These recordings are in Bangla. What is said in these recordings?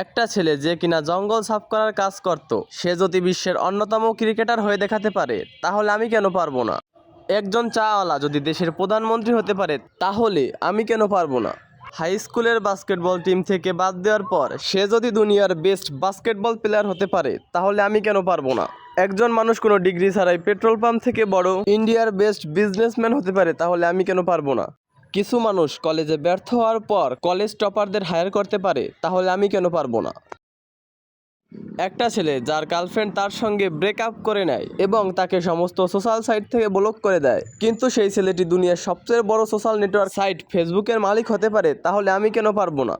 একটা ছেলে যে কিনা জঙ্গল সাফ করার কাজ করত, সে যদি বিশ্বের অন্যতম ক্রিকেটার হয়ে দেখাতে পারে, তাহলে আমি কেন পারবো না? একজন চাওয়ালা যদি দেশের প্রধানমন্ত্রী হতে পারে, তাহলে আমি কেন পারবো না? হাই স্কুলের বাস্কেটবল টিম থেকে বাদ দেওয়ার পর সে যদি দুনিয়ার বেস্ট বাস্কেটবল প্লেয়ার হতে পারে, তাহলে আমি কেন পারবো না? একজন মানুষ কোনো ডিগ্রি ছাড়াই পেট্রোল পাম্প থেকে বড় ইন্ডিয়ার বেস্ট বিজনেসম্যান হতে পারে, তাহলে আমি কেন পারবো না? কিছু মানুষ কলেজে ব্যর্থ হওয়ার পর কলেজ টপারদের হায়ার করতে পারে, তাহলে আমি কেন পারবো না? একটা ছেলে যার গার্লফ্রেন্ড তার সঙ্গে ব্রেকআপ করে নেয় এবং তাকে সমস্ত সোশ্যাল সাইট থেকে ব্লক করে দেয়, কিন্তু সেই ছেলেটি দুনিয়ার সবচেয়ে বড় সোশ্যাল নেটওয়ার্ক সাইট ফেসবুকের মালিক হতে পারে, তাহলে আমি কেন পারবো না?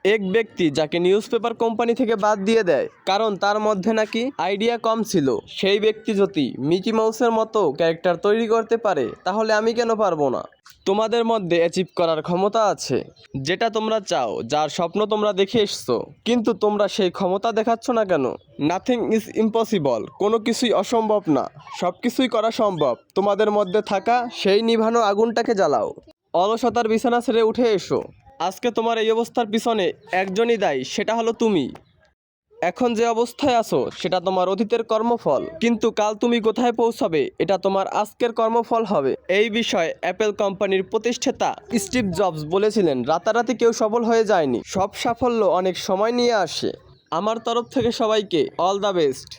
এক ব্যক্তি যাকে নিউজ পেপার কোম্পানি থেকে বাদ দিয়ে দেয় কারণ তার মধ্যে নাকি আইডিয়া কম ছিল, সেই ব্যক্তি যদি মিকি মাউসের মতো ক্যারেক্টার তৈরি করতে পারে, তাহলে আমি কেন পারবো না? তোমাদের মধ্যে অ্যাচিভ করার ক্ষমতা আছে, যেটা তোমরা চাও, যার স্বপ্ন তোমরা দেখে এসছো, কিন্তু তোমরা সেই ক্ষমতা দেখাচ্ছ না কেন? নাথিং ইজ ইম্পসিবল, কোনো কিছুই অসম্ভব না, সব কিছুই করা সম্ভব। তোমাদের মধ্যে থাকা সেই নিভানো আগুনটাকে জ্বালাও। অলসতার বিছানা ছেড়ে উঠে এসো। আজকে তোমার এই অবস্থার পিছনে একজনই দায়ী, সেটা হলো তুমি। এখন যে অবস্থায় আছো সেটা তোমার অতীতের কর্মফল, কিন্তু কাল তুমি কোথায় পৌঁছাবে এটা তোমার আজকের কর্মফল হবে। এই বিষয়ে অ্যাপেল কোম্পানির প্রতিষ্ঠাতা স্টিভ জবস বলেছিলেন, রাতারাতি কেউ সফল হয়ে যায়নি, সব সাফল্য অনেক সময় নিয়ে আসে। আমার তরফ থেকে সবাইকে অল দ্য বেস্ট।